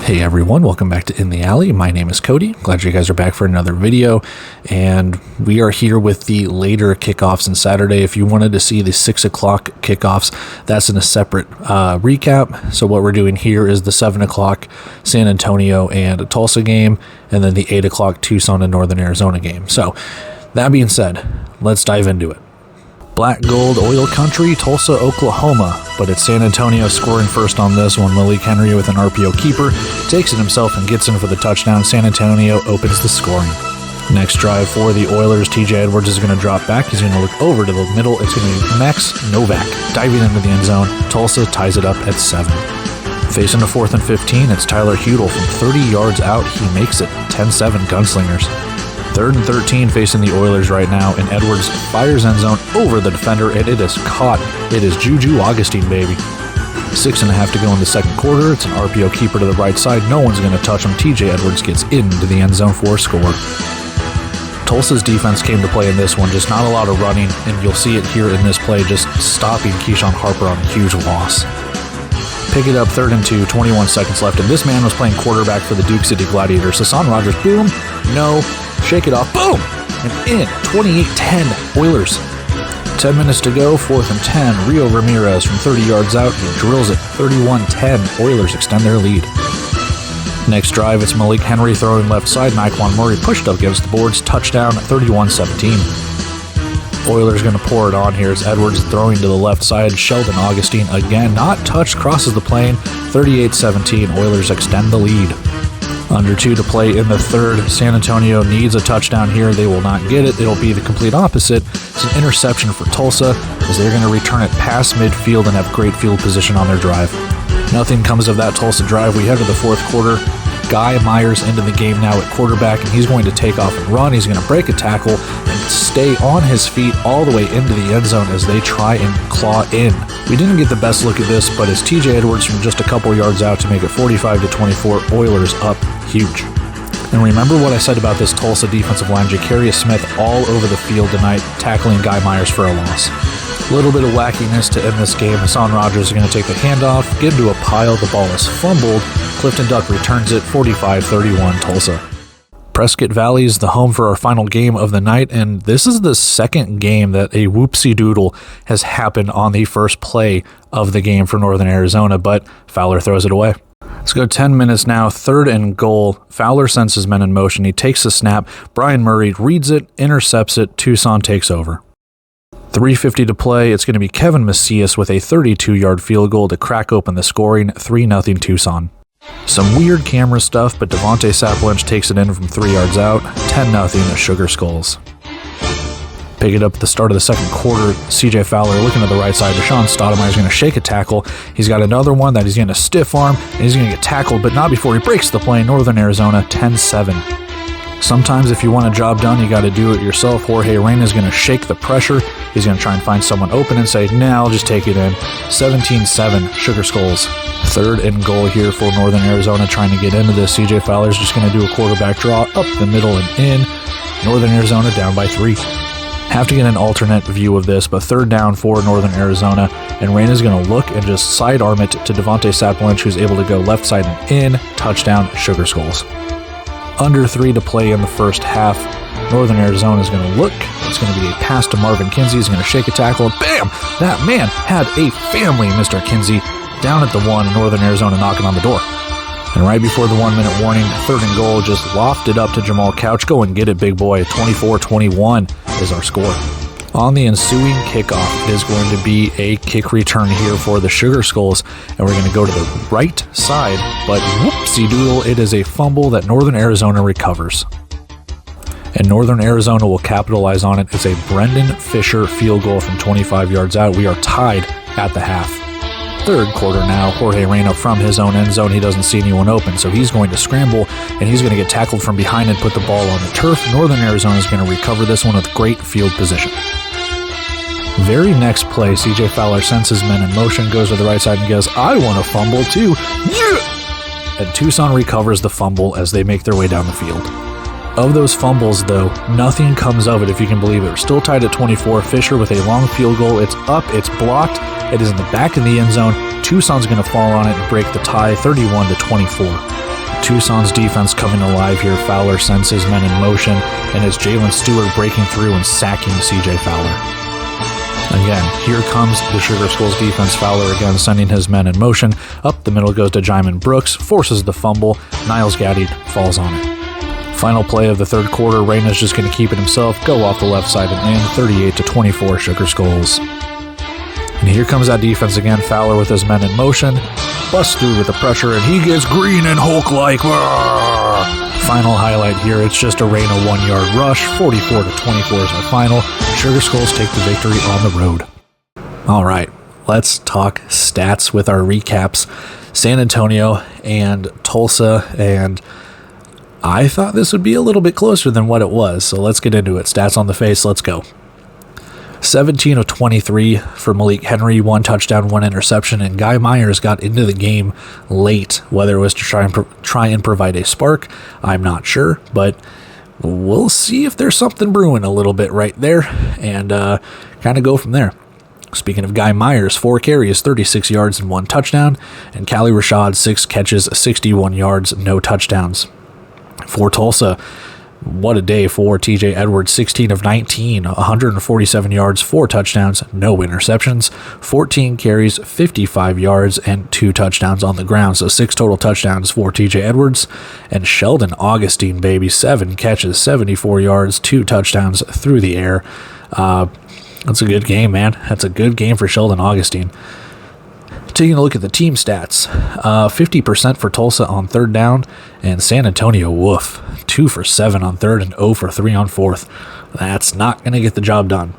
Hey everyone, welcome back to In the Alley. My name is Cody. Glad you guys are back for another video. And we are here with the later kickoffs on Saturday. If you wanted to see the 6 o'clock kickoffs, that's in a separate recap. So what we're doing here is the 7 o'clock San Antonio and Tulsa game, and then the 8 o'clock Tucson and Northern Arizona game. So that being said, let's dive into it. Black Gold Oil Country, Tulsa, Oklahoma, but it's San Antonio scoring first on this one. Malik Henry with an RPO keeper takes it himself and gets in for the touchdown. San Antonio opens the scoring. Next drive for the Oilers, TJ Edwards is going to drop back. He's going to look over to the middle. It's going to be Max Novak diving into the end zone. Tulsa ties it up at 7. Facing the 4th and 15, it's Tyler Hudel from 30 yards out. He makes it 10-7 Gunslingers. 3rd and 13 facing the Oilers right now, and Edwards fires end zone over the defender, and it is caught. It is Juju Augustine, baby. 6.5 to go in the second quarter. It's an RPO keeper to the right side. No one's going to touch him. TJ Edwards gets into the end zone for a score. Tulsa's defense came to play in this one, just not a lot of running, and you'll see it here in this play, just stopping Keyshawn Harper on a huge loss. Pick it up, 3rd and 2, 21 seconds left, and this man was playing quarterback for the Duke City Gladiators. Hassan Rogers, boom, no, shake it off, boom, and in, 28-10 Oilers. 10 minutes to go, 4th and 10, Rio Ramirez from 30 yards out, he drills it, 31-10, Oilers extend their lead. Next drive, it's Malik Henry throwing left side, Naquan Murray pushed up against the boards, touchdown, 31-17. Oilers going to pour it on here as Edwards throwing to the left side. Sheldon Augustine again, not touched, crosses the plane. 38-17, Oilers extend the lead. Under 2 to play in the third. San Antonio needs a touchdown here. They will not get it. It'll be the complete opposite. It's an interception for Tulsa as they're going to return it past midfield and have great field position on their drive. Nothing comes of that Tulsa drive. We head to the fourth quarter. Guy Myers into the game now at quarterback, and he's going to take off and run. He's going to break a tackle and stay on his feet all the way into the end zone as they try and claw in. We didn't get the best look at this, but it's TJ Edwards from just a couple yards out to make it 45-24, Oilers up huge. And remember what I said about this Tulsa defensive line, Jacarius Smith all over the field tonight, tackling Guy Myers for a loss. A little bit of wackiness to end this game. Hassan Rogers is going to take the handoff, get into a pile, the ball is fumbled. Clifton Duck returns it, 45-31 Tulsa. Prescott Valley is the home for our final game of the night, and this is the second game that a whoopsie-doodle has happened on the first play of the game for Northern Arizona, but Fowler throws it away. Let's go 10 minutes now, 3rd and goal. Fowler sends his men in motion. He takes the snap. Brian Murray reads it, intercepts it. Tucson takes over. 3:50 to play. It's going to be Kevin Macias with a 32-yard field goal to crack open the scoring, 3-0 Tucson. Some weird camera stuff, but Devontae Saplinch takes it in from 3 yards out, 10-0 Sugar Skulls. Pick it up at the start of the second quarter. CJ Fowler looking to the right side. Deshaun Stoudemire is going to shake a tackle. He's got another one that he's going to stiff arm, and he's going to get tackled, but not before he breaks the play. Northern Arizona, 10-7. Sometimes if you want a job done, you got to do it yourself. Jorge Reyna is going to shake the pressure. He's going to try and find someone open and say, nah, I'll just take it in. 17-7, Sugar Skulls. 3rd and goal here for Northern Arizona trying to get into this. CJ Fowler's just going to do a quarterback draw up the middle and in. Northern Arizona down by 3. Have to get an alternate view of this, but 3rd down for Northern Arizona, and Reyna's going to look and just sidearm it to Devontae Saplinch, who's able to go left side and in. Touchdown, Sugar Skulls. Under 3 to play in the first half. Northern Arizona is going to look. It's going to be a pass to Marvin Kinsey. He's going to shake a tackle. Bam! That man had a family, Mr. Kinsey. Down at the 1, Northern Arizona knocking on the door. And right before the 1-minute warning, 3rd and goal, just lofted up to Jamal Couch. Go and get it, big boy. 24-21 is our score. On the ensuing kickoff, it is going to be a kick return here for the Sugar Skulls, and we're going to go to the right side, but whoopsie-doodle, it is a fumble that Northern Arizona recovers. And Northern Arizona will capitalize on it. It's a Brendan Fisher field goal from 25 yards out. We are tied at the half. 3rd quarter now, Jorge Reyna from his own end zone. He doesn't see anyone open, so he's going to scramble, and he's going to get tackled from behind and put the ball on the turf. Northern Arizona is going to recover this one with great field position. Very next play, CJ Fowler sends his men in motion, goes to the right side and goes, I want to fumble too. Yeah! And Tucson recovers the fumble as they make their way down the field. Of those fumbles, though, nothing comes of it, if you can believe it. We're still tied at 24. Fisher with a long field goal. It's up, it's blocked, it is in the back of the end zone. Tucson's going to fall on it and break the tie, 31-24. Tucson's defense coming alive here. Fowler sends his men in motion, and it's Jalen Stewart breaking through and sacking CJ Fowler. Again, here comes the Sugar Skulls defense. Fowler again sending his men in motion. Up the middle goes to Jaimin Brooks, forces the fumble. Niles Gaddy falls on it. Final play of the third quarter, Reyna's just going to keep it himself, go off the left side and in, 38-24 Sugar Skulls. And here comes that defense again. Fowler with his men in motion, busts through with the pressure, and he gets green and Hulk-like. Final highlight here, it's just a Reyna 1-yard rush. 44-24 is our final. Sugar Skulls take the victory on the road. All right, let's talk stats with our recaps. San Antonio and Tulsa, and I thought this would be a little bit closer than what it was, so let's get into it. Stats on the face, let's go. 17 of 23 for Malik Henry, 1 touchdown, 1 interception, and Guy Myers got into the game late. Whether it was to try and provide a spark, I'm not sure, but we'll see if there's something brewing a little bit right there, and kind of go from there. Speaking of Guy Myers, 4 carries, 36 yards, and 1 touchdown, and Kali Rashad, 6 catches, 61 yards, no touchdowns. For Tulsa, what a day for TJ Edwards, 16 of 19, 147 yards, 4 touchdowns, no interceptions, 14 carries, 55 yards, and 2 touchdowns on the ground. So 6 total touchdowns for TJ Edwards. And Sheldon Augustine, baby, 7 catches, 74 yards, 2 touchdowns through the air. That's a good game, man. That's a good game for Sheldon Augustine. Taking a look at the team stats, 50% for Tulsa on third down, and San Antonio, woof, 2 for 7 on third and 0 for 3 on fourth. That's not going to get the job done.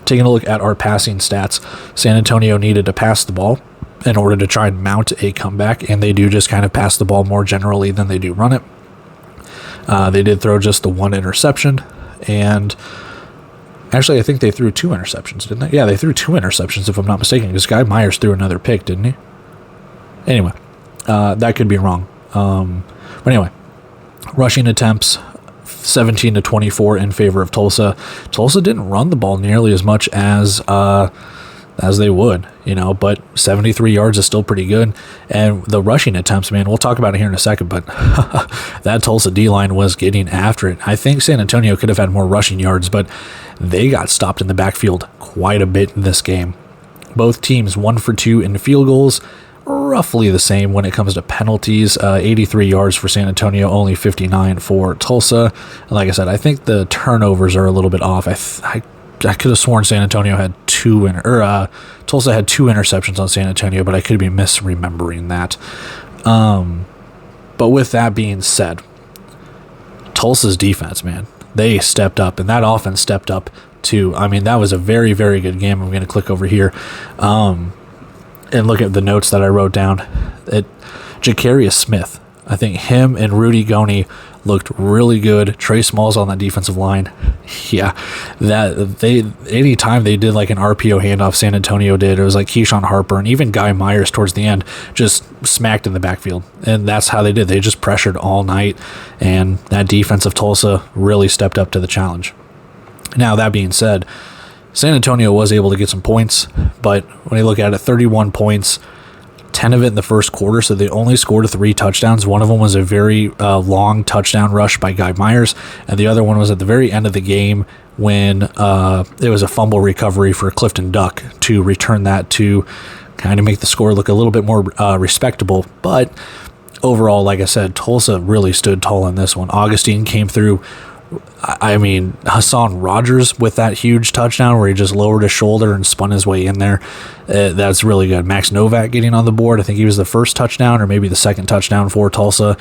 Taking a look at our passing stats, San Antonio needed to pass the ball in order to try and mount a comeback, and they do just kind of pass the ball more generally than they do run it. They did throw just the 1 interception, and actually, I think they threw 2 interceptions, didn't they? Yeah, they threw 2 interceptions, if I'm not mistaken, because Guy Myers threw another pick, didn't he? Anyway, that could be wrong. But anyway, rushing attempts, 17-24 in favor of Tulsa. Tulsa didn't run the ball nearly as much as they would, but 73 yards is still pretty good. And the rushing attempts, man, we'll talk about it here in a second, but that Tulsa D-line was getting after it. I think San Antonio could have had more rushing yards, but they got stopped in the backfield quite a bit in this game. Both teams 1 for 2 in field goals, roughly the same when it comes to penalties. 83 yards for San Antonio, only 59 for Tulsa. And like I said, I think the turnovers are a little bit off. I could have sworn San Antonio had Tulsa had 2 interceptions on San Antonio, but I could be misremembering that. But with that being said, Tulsa's defense, man, they stepped up, and that offense stepped up too. I mean, that was a very, very good game. I'm going to click over here and look at the notes that I wrote down. Jacarius Smith, I think him and Rudy Goni looked really good. Trey Smalls on that defensive line. Yeah, anytime they did like an RPO handoff, San Antonio did, it was like Keyshawn Harper and even Guy Myers towards the end just smacked in the backfield. And that's how they did. They just pressured all night, and that defense of Tulsa really stepped up to the challenge. Now, that being said, San Antonio was able to get some points, but when you look at it, 31 points, 10 of it in the first quarter, so they only scored 3 touchdowns. One of them was a very long touchdown rush by Guy Myers, and the other one was at the very end of the game when it was a fumble recovery for Clifton Duck to return that to kind of make the score look a little bit more respectable. But overall, like I said, Tulsa really stood tall in this one. Augustine came through. I mean, Hassan Rogers with that huge touchdown where he just lowered his shoulder and spun his way in there. That's really good. Max Novak getting on the board. I think he was the first touchdown or maybe the second touchdown for Tulsa.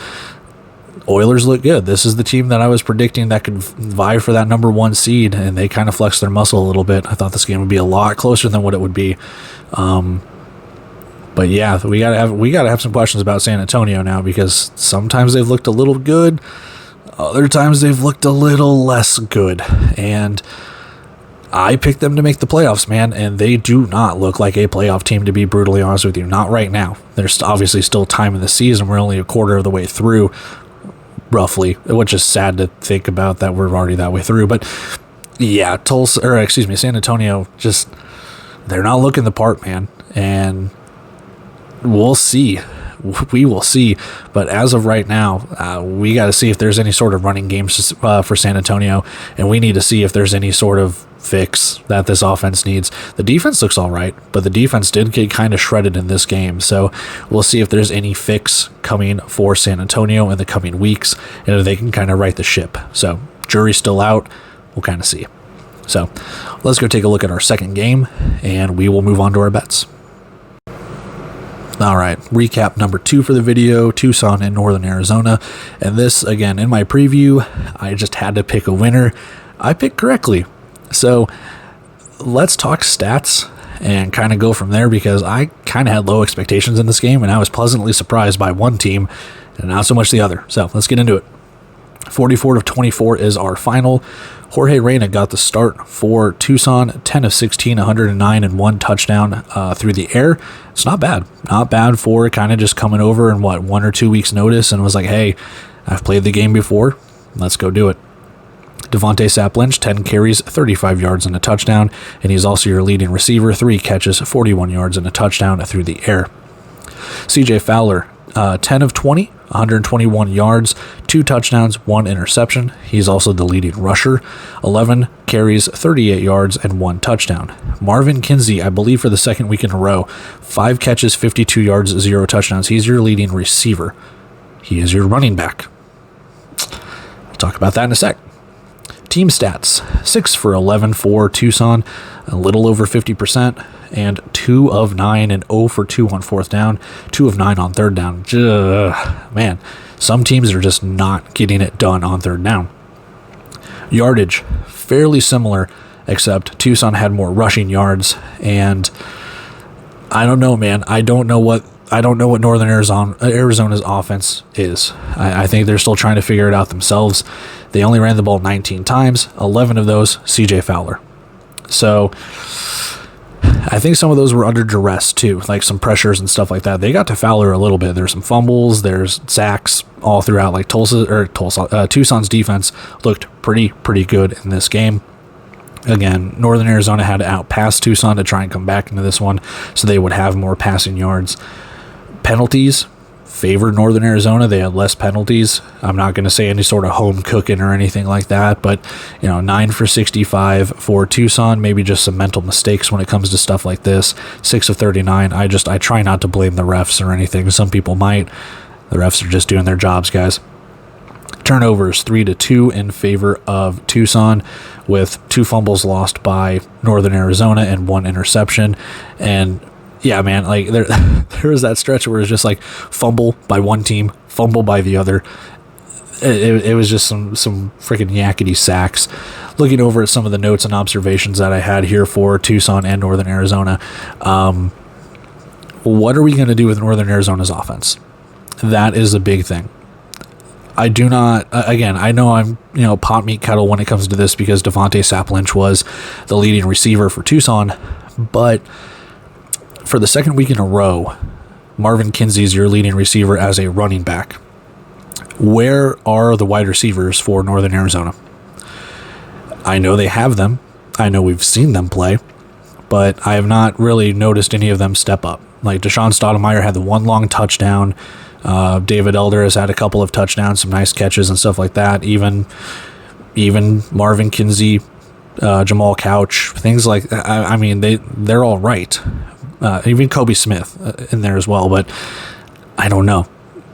Oilers look good. This is the team that I was predicting that could vie for that number 1 seed, and they kind of flexed their muscle a little bit. I thought this game would be a lot closer than what it would be. But yeah, we gotta have some questions about San Antonio now, because sometimes they've looked a little good. Other times they've looked a little less good, and I picked them to make the playoffs, man, and they do not look like a playoff team, to be brutally honest with you. Not right now. There's obviously still time in the season. We're only a quarter of the way through, roughly, which is sad to think about that we're already that way through. But yeah, San Antonio, just, they're not looking the part, man, and we'll see. we will see. But as of right now, we got to see if there's any sort of running games for San Antonio, and we need to see if there's any sort of fix that this offense needs. The defense looks all right, but the defense did get kind of shredded in this game. So we'll see if there's any fix coming for San Antonio in the coming weeks, and if they can kind of right the ship. So jury's still out. We'll kind of see. So let's go take a look at our second game, and we will move on to our bets. All right, recap number 2 for the video, Tucson and Northern Arizona. And this, again, in my preview, I just had to pick a winner. I picked correctly. So let's talk stats and kind of go from there, because I kind of had low expectations in this game, and I was pleasantly surprised by one team and not so much the other. So let's get into it. 44 of 24 is our final. Jorge Reyna got the start for Tucson, 10 of 16, 109, and 1 touchdown through the air. It's not bad. Not bad for kind of just coming over in, 1 or 2 weeks' notice, and was like, hey, I've played the game before. Let's go do it. Devontae Sapp Lynch, 10 carries, 35 yards and a touchdown, and he's also your leading receiver, 3 catches, 41 yards and a touchdown through the air. CJ Fowler, 10 of 20, 121 yards, 2 touchdowns, 1 interception. He's also the leading rusher, 11 carries, 38 yards, and 1 touchdown. Marvin Kinsey, I believe for the second week in a row, 5 catches, 52 yards, 0 touchdowns. He's your leading receiver. He is your running back. We'll talk about that in a sec. Team stats, 6 for 11 for Tucson, a little over 50%, and 2 of 9 and 0 for 2 on fourth down, 2 of 9 on third down. Man, some teams are just not getting it done on third down. Yardage, fairly similar, except Tucson had more rushing yards, and I don't know, man. I don't know what Northern Arizona's offense is. I think they're still trying to figure it out themselves. They only ran the ball 19 times, 11 of those CJ Fowler. So I think some of those were under duress too, like some pressures and stuff like that. They got to Fowler a little bit. There's some fumbles, there's sacks all throughout. Like Tucson's defense looked pretty good in this game. Again, Northern Arizona had to outpass Tucson to try and come back into this one, so they would have more passing yards. Penalties favored Northern Arizona. They had less penalties. I'm not going to say any sort of home cooking or anything like that, but 9 for 65 for Tucson. Maybe just some mental mistakes when it comes to stuff like this. 6 of 39. I try not to blame the refs or anything. Some people might. The refs are just doing their jobs, guys. Turnovers 3-2 in favor of Tucson, with 2 fumbles lost by Northern Arizona and 1 interception. And yeah, man, like there was that stretch where it was just like fumble by one team, fumble by the other. It was just some freaking yakety sacks. Looking over at some of the notes and observations that I had here for Tucson and Northern Arizona, what are we going to do with Northern Arizona's offense? That is a big thing. I do not, again, I know I'm, pot meat kettle when it comes to this, because Devontae Sapp Lynch was the leading receiver for Tucson, but for the second week in a row, Marvin Kinsey is your leading receiver as a running back. Where are the wide receivers for Northern Arizona? I know they have them. I know we've seen them play, but I have not really noticed any of them step up. Like Deshaun Stoudemire had the 1 long touchdown. David Elder has had a couple of touchdowns, some nice catches and stuff like that. Even Marvin Kinsey, Jamal Couch, things like that. I mean, they're all right. Even Kobe Smith in there as well, but I don't know.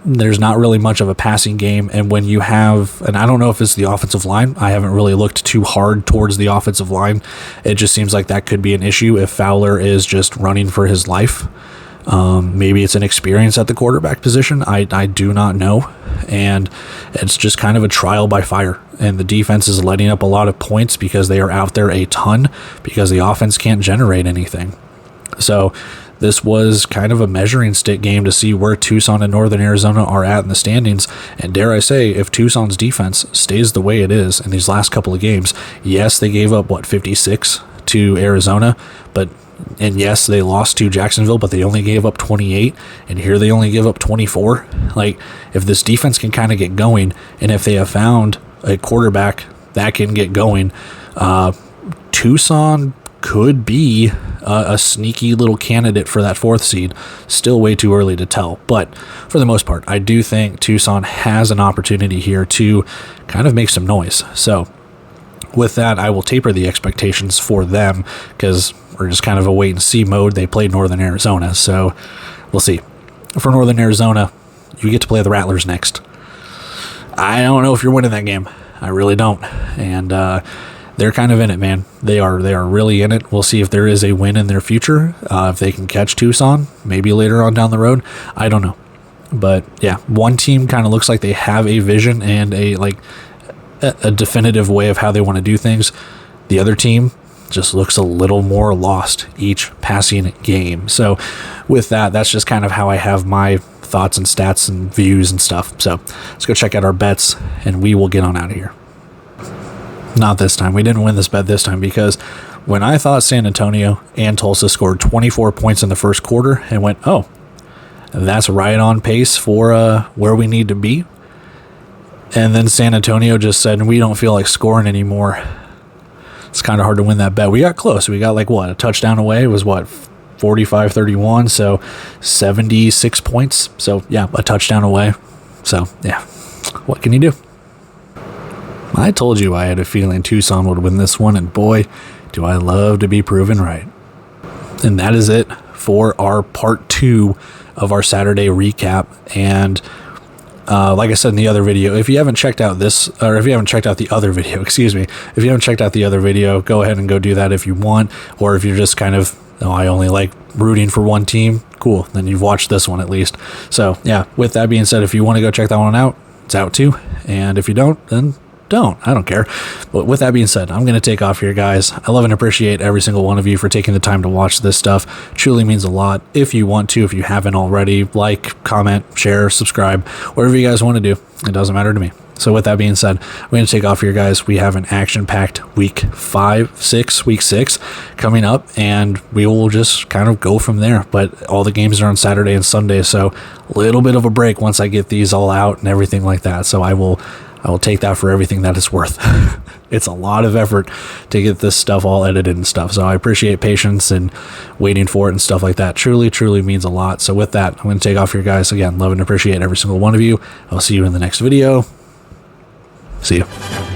There's not really much of a passing game, and when you have, and I don't know if it's the offensive line, I haven't really looked too hard towards the offensive line. It just seems like that could be an issue if Fowler is just running for his life. Maybe it's an experience at the quarterback position. I do not know, and it's just kind of a trial by fire, and the defense is letting up a lot of points because they are out there a ton, because the offense can't generate anything. So this was kind of a measuring stick game to see where Tucson and Northern Arizona are at in the standings. And dare I say, if Tucson's defense stays the way it is in these last couple of games, yes, they gave up, 56 to Arizona, and yes, they lost to Jacksonville, but they only gave up 28, and here they only give up 24. Like, if this defense can kind of get going, and if they have found a quarterback that can get going, Tucson could be a sneaky little candidate for that 4th seed. Still way too early to tell, but for the most part, I do think Tucson has an opportunity here to kind of make some noise. So with that, I will taper the expectations for them because we're just kind of a wait and see mode. They played Northern Arizona, so we'll see. For Northern Arizona, you get to play the Rattlers next. I don't know if you're winning that game. I really don't. And they're kind of in it, man. They are really in it. We'll see if there is a win in their future. If they can catch Tucson, maybe later on down the road. I don't know. But yeah, one team kind of looks like they have a vision and a definitive way of how they want to do things. The other team just looks a little more lost each passing game. So with that, that's just kind of how I have my thoughts and stats and views and stuff. So let's go check out our bets and we will get on out of here. Not this time. We didn't win this bet this time because when I thought San Antonio and Tulsa scored 24 points in the first quarter and went, oh, that's right on pace for where we need to be. And then San Antonio just said, we don't feel like scoring anymore. It's kind of hard to win that bet. We got close. We got a touchdown away. It was 45-31, so 76 points. So yeah, a touchdown away. So yeah, what can you do? I told you I had a feeling Tucson would win this one, and boy, do I love to be proven right. And that is it for our part 2 of our Saturday recap. And like I said in the other video, if you haven't checked out this, or if you haven't checked out the other video, if you haven't checked out the other video, go ahead and go do that if you want. Or if you're just kind of, I only like rooting for one team, cool, then you've watched this one at least. So yeah, with that being said, if you want to go check that one out, it's out too. And if you don't, then don't. I don't care. But with that being said, I'm going to take off here, guys. I love and appreciate every single one of you for taking the time to watch this stuff. Truly means a lot. If you want to, if you haven't already, like, comment, share, subscribe, whatever you guys want to do. It doesn't matter to me. So with that being said, I'm going to take off here, guys. We have an action-packed week 6 coming up, and we will just kind of go from there. But all the games are on Saturday and Sunday, so a little bit of a break once I get these all out and everything like that. So I will take that for everything that it's worth. It's a lot of effort to get this stuff all edited and stuff. So I appreciate patience and waiting for it and stuff like that. Truly, truly means a lot. So with that, I'm going to take off here, guys. Again, love and appreciate every single one of you. I'll see you in the next video. See you.